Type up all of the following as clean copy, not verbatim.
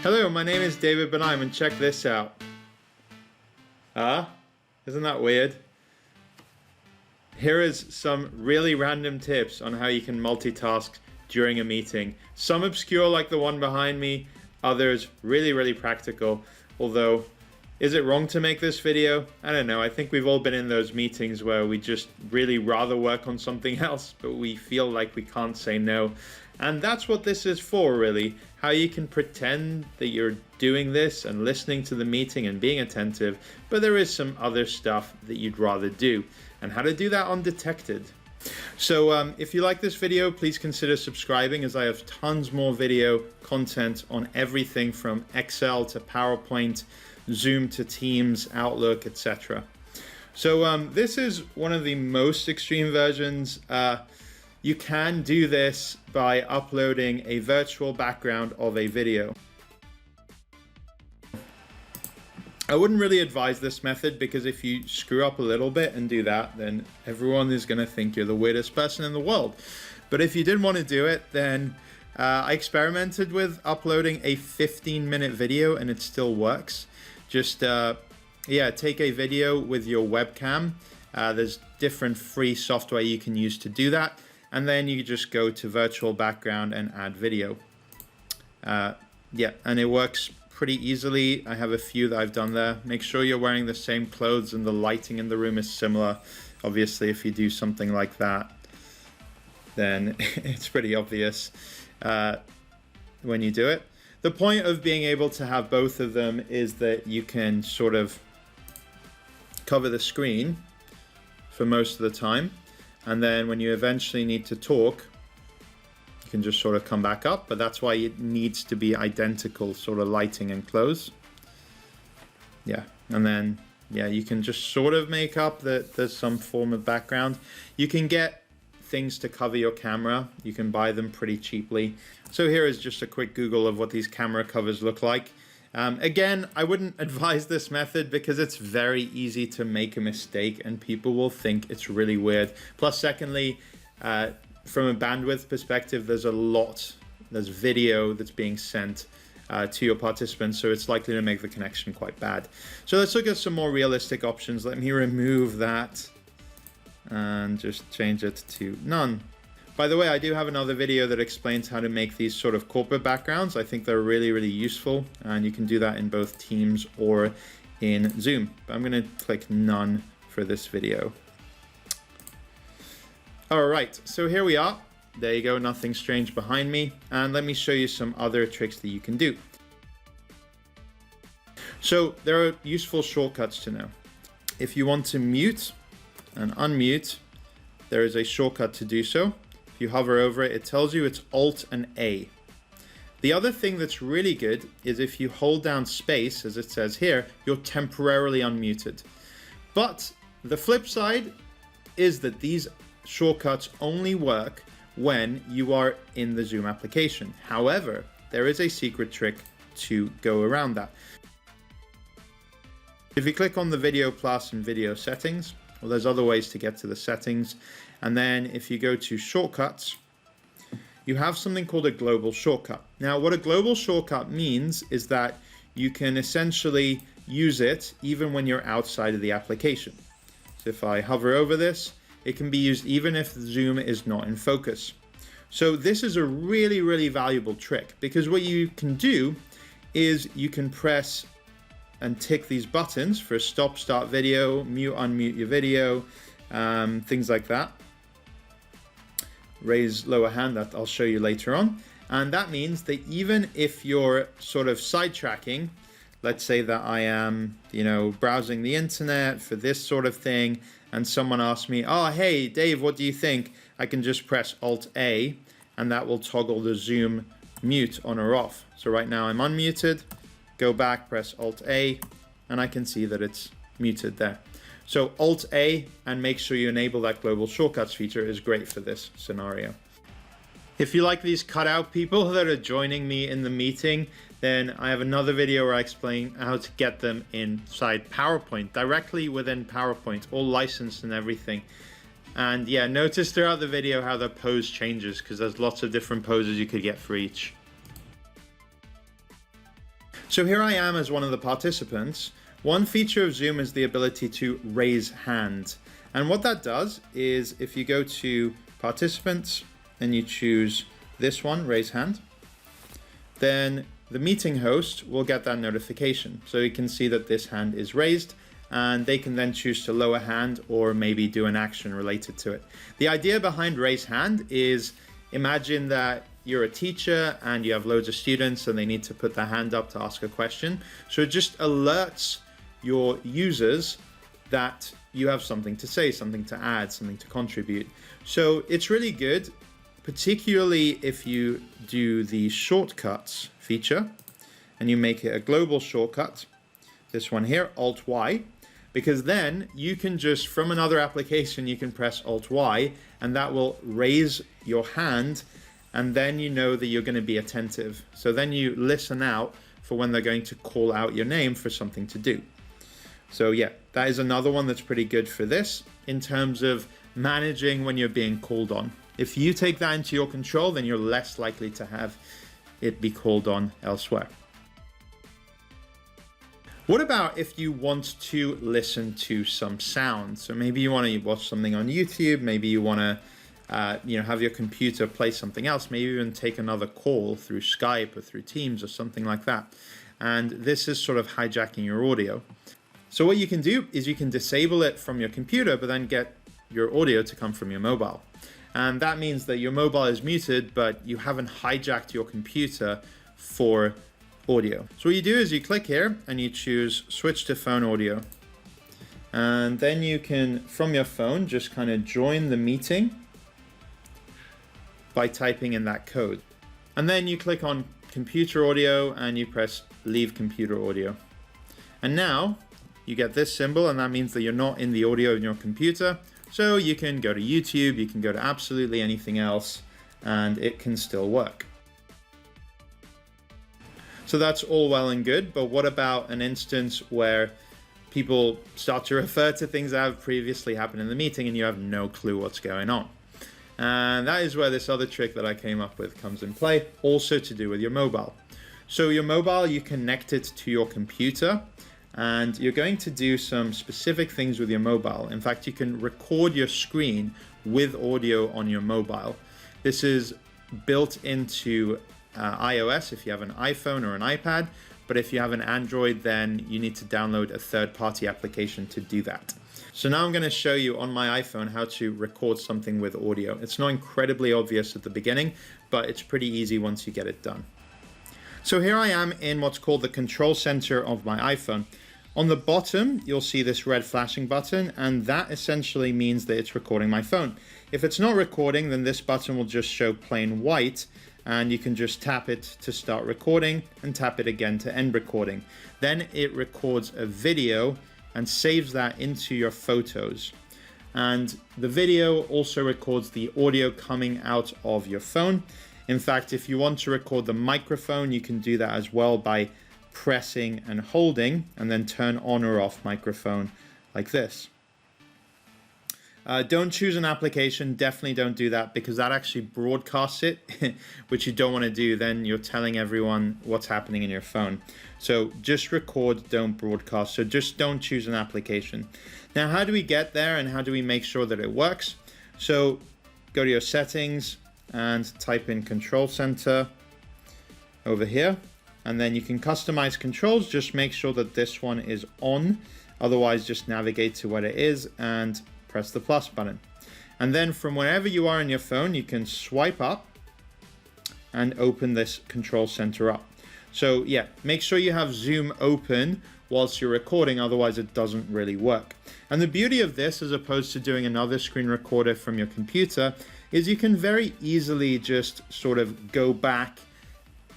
Hello, my name is David Benheim and check this out. Isn't that weird? Here is some really random tips on how you can multitask during a meeting. Some obscure like the one behind me, others really practical. Although, is it wrong to make this video? I don't know, I think we've all been in those meetings where we just really rather work on something else, but we feel like we can't say no. And that's what this is for, really. How you can pretend that you're doing this and listening to the meeting and being attentive, but there is some other stuff that you'd rather do, and how to do that undetected. So if you like this video, please consider subscribing, as I have tons more video content on everything from Excel to PowerPoint, Zoom to Teams, Outlook, etc. So this is one of the most extreme versions. You can do this by uploading a virtual background of a video. I wouldn't really advise this method because if you screw up a little bit and do that, then everyone is going to think you're the weirdest person in the world. But if you did want to do it, then I experimented with uploading a 15-minute video and it still works. Just take a video with your webcam. There's different free software you can use to do that. And then you just go to virtual background and add video. And it works pretty easily. I have a few that I've done there. Make sure you're wearing the same clothes and the lighting in the room is similar. Obviously, if you do something like that, then it's pretty obvious when you do it. The point of being able to have both of them is that you can sort of cover the screen for most of the time. And then when you eventually need to talk, you can just sort of come back up, but that's why it needs to be identical sort of lighting and clothes. And then, you can just sort of make up that there's some form of background. You can get things to cover your camera. You can buy them pretty cheaply. So here is just a quick Google of what these camera covers look like. Again, I wouldn't advise this method because it's very easy to make a mistake and people will think it's really weird. Plus, secondly, from a bandwidth perspective, there's video that's being sent to your participants, so it's likely to make the connection quite bad. So let's look at some more realistic options. Let me remove that and just change it to none. By the way, I do have another video that explains how to make these sort of corporate backgrounds. I think they're really useful, and you can do that in both Teams or in Zoom. But I'm going to click none for this video. All right, so here we are. There you go, nothing strange behind me. And let me show you some other tricks that you can do. So there are useful shortcuts to know. If you want to mute and unmute, there is a shortcut to do so. If you hover over it, it tells you it's Alt and A. The other thing that's really good is if you hold down space, as it says here, you're temporarily unmuted. But the flip side is that these shortcuts only work when you are in the Zoom application. However, there is a secret trick to go around that. If you click on the Video Plus and Video Settings, well, there's other ways to get to the settings. And then if you go to shortcuts, you have something called a global shortcut. Now, what a global shortcut means is that you can essentially use it even when you're outside of the application. So if I hover over this, it can be used even if Zoom is not in focus. So this is a really valuable trick, because what you can do is you can press and tick these buttons for stop, start video, mute, unmute your video, things like that. Raise lower hand, that I'll show you later on. And that means that even if you're sort of sidetracking, let's say that I am, browsing the internet for this sort of thing, and someone asks me, oh, hey, Dave, what do you think? I can just press Alt-A, and that will toggle the Zoom mute on or off. So right now I'm unmuted, go back, press Alt-A, and I can see that it's muted there. So Alt-A and make sure you enable that global shortcuts feature is great for this scenario. If you like these cutout people that are joining me in the meeting, then I have another video where I explain how to get them inside PowerPoint, directly within PowerPoint, all licensed and everything. And yeah, notice throughout the video how the pose changes, because there's lots of different poses you could get for each. So here I am as one of the participants. One feature of Zoom is the ability to raise hand. And what that does is if you go to participants and you choose this one, raise hand, then the meeting host will get that notification. So you can see that this hand is raised, and they can then choose to lower hand or maybe do an action related to it. The idea behind raise hand is, imagine that you're a teacher and you have loads of students and they need to put their hand up to ask a question. So it just alerts your users that you have something to say, something to add, something to contribute. So it's really good, particularly if you do the shortcuts feature and you make it a global shortcut, this one here, Alt-Y, because then you can just, from another application, you can press Alt-Y and that will raise your hand, and then you know that you're going to be attentive. So then you listen out for when they're going to call out your name for something to do. So yeah, that is another one that's pretty good for this in terms of managing when you're being called on. If you take that into your control, then you're less likely to have it be called on elsewhere. What about if you want to listen to some sound? So maybe you want to watch something on YouTube, maybe you want to have your computer play something else, maybe even take another call through Skype or through Teams or something like that. And this is sort of hijacking your audio. So what you can do is you can disable it from your computer, but then get your audio to come from your mobile. And that means that your mobile is muted, but you haven't hijacked your computer for audio. So what you do is you click here and you choose switch to phone audio. And then you can, from your phone, just kind of join the meeting by typing in that code. And then you click on computer audio and you press leave computer audio. And now you get this symbol, and that means that you're not in the audio in your computer. So you can go to YouTube, you can go to absolutely anything else, and it can still work. So that's all well and good, but what about an instance where people start to refer to things that have previously happened in the meeting and you have no clue what's going on? And that is where this other trick that I came up with comes in play, also to do with your mobile. So your mobile, you connect it to your computer, and you're going to do some specific things with your mobile. In fact, you can record your screen with audio on your mobile. This is built into iOS if you have an iPhone or an iPad, but if you have an Android, then you need to download a third-party application to do that. So now I'm going to show you on my iPhone how to record something with audio. It's not incredibly obvious at the beginning, but it's pretty easy once you get it done. So here I am in what's called the control center of my iPhone. On the bottom, you'll see this red flashing button, and that essentially means that it's recording my phone. If it's not recording, then this button will just show plain white, and you can just tap it to start recording and tap it again to end recording. Then it records a video and saves that into your photos. And the video also records the audio coming out of your phone. In fact, if you want to record the microphone, you can do that as well by pressing and holding, and then turn on or off microphone like this. Don't choose an application, definitely don't do that, because that actually broadcasts it, which you don't want to do. Then you're telling everyone what's happening in your phone. So just record, don't broadcast. So just don't choose an application. Now, how do we get there and how do we make sure that it works? So go to your settings and type in Control Center over here. And then you can customize controls. Just make sure that this one is on. Otherwise, just navigate to what it is and press the plus button. And then from wherever you are in your phone, you can swipe up and open this control center up. So yeah, make sure you have Zoom open whilst you're recording, otherwise it doesn't really work. And the beauty of this, as opposed to doing another screen recorder from your computer, is you can very easily just sort of go back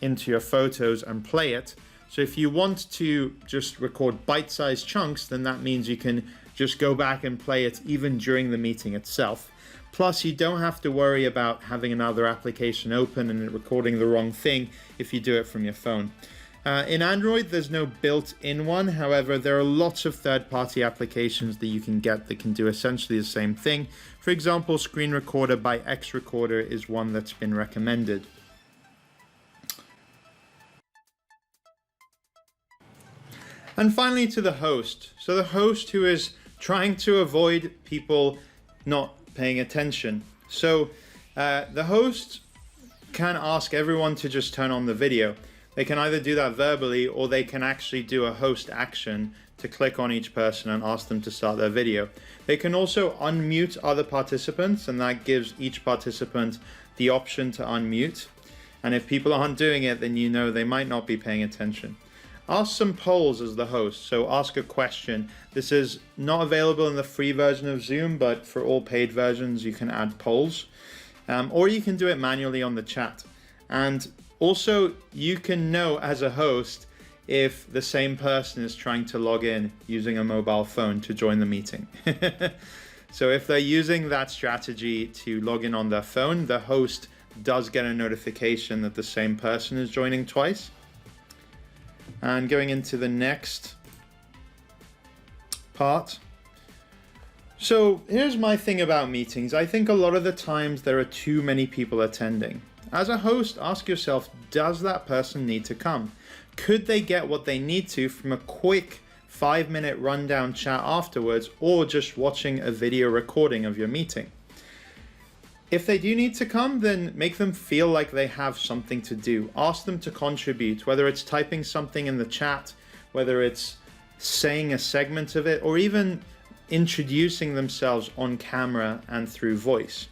into your photos and play it. So if you want to just record bite-sized chunks, then that means you can just go back and play it even during the meeting itself. Plus, you don't have to worry about having another application open and it recording the wrong thing if you do it from your phone. In Android, there's no built-in one. However, there are lots of third-party applications that you can get that can do essentially the same thing. For example, Screen Recorder by X Recorder is one that's been recommended. And finally to the host. So the host who is trying to avoid people not paying attention. So the host can ask everyone to just turn on the video. They can either do that verbally, or they can actually do a host action to click on each person and ask them to start their video. They can also unmute other participants, and that gives each participant the option to unmute. And if people aren't doing it, then you know they might not be paying attention. Ask some polls as the host, so ask a question. This is not available in the free version of Zoom, but for all paid versions you can add polls. Or you can do it manually on the chat. And also you can know as a host if the same person is trying to log in using a mobile phone to join the meeting. So if they're using that strategy to log in on their phone, the host does get a notification that the same person is joining twice. And going into the next part. So here's my thing about meetings. I think a lot of the times there are too many people attending. As a host, ask yourself, does that person need to come? Could they get what they need to from a quick 5-minute rundown chat afterwards, or just watching a video recording of your meeting? If they do need to come, then make them feel like they have something to do. Ask them to contribute, whether it's typing something in the chat, whether it's saying a segment of it, or even introducing themselves on camera and through voice.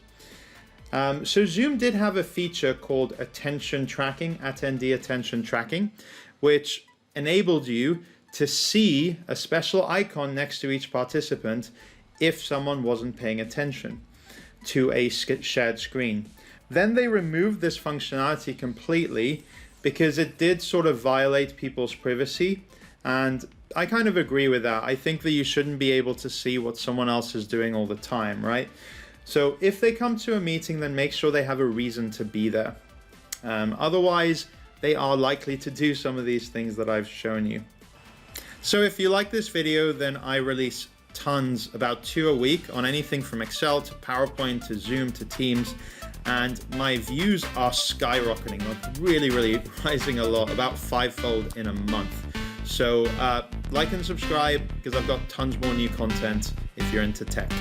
So Zoom did have a feature called attention tracking, attendee attention tracking, which enabled you to see a special icon next to each participant if someone wasn't paying attention to a shared screen. Then they removed this functionality completely because it did sort of violate people's privacy, and I kind of agree with that. I think that you shouldn't be able to see what someone else is doing all the time, right? So if they come to a meeting, then make sure they have a reason to be there. Otherwise, they are likely to do some of these things that I've shown you. So if you like this video, then I release tons, about 2 a week, on anything from Excel to PowerPoint to Zoom to Teams, and my views are skyrocketing, like really rising a lot, about 5-fold in a month. So like and subscribe, because I've got tons more new content if you're into tech.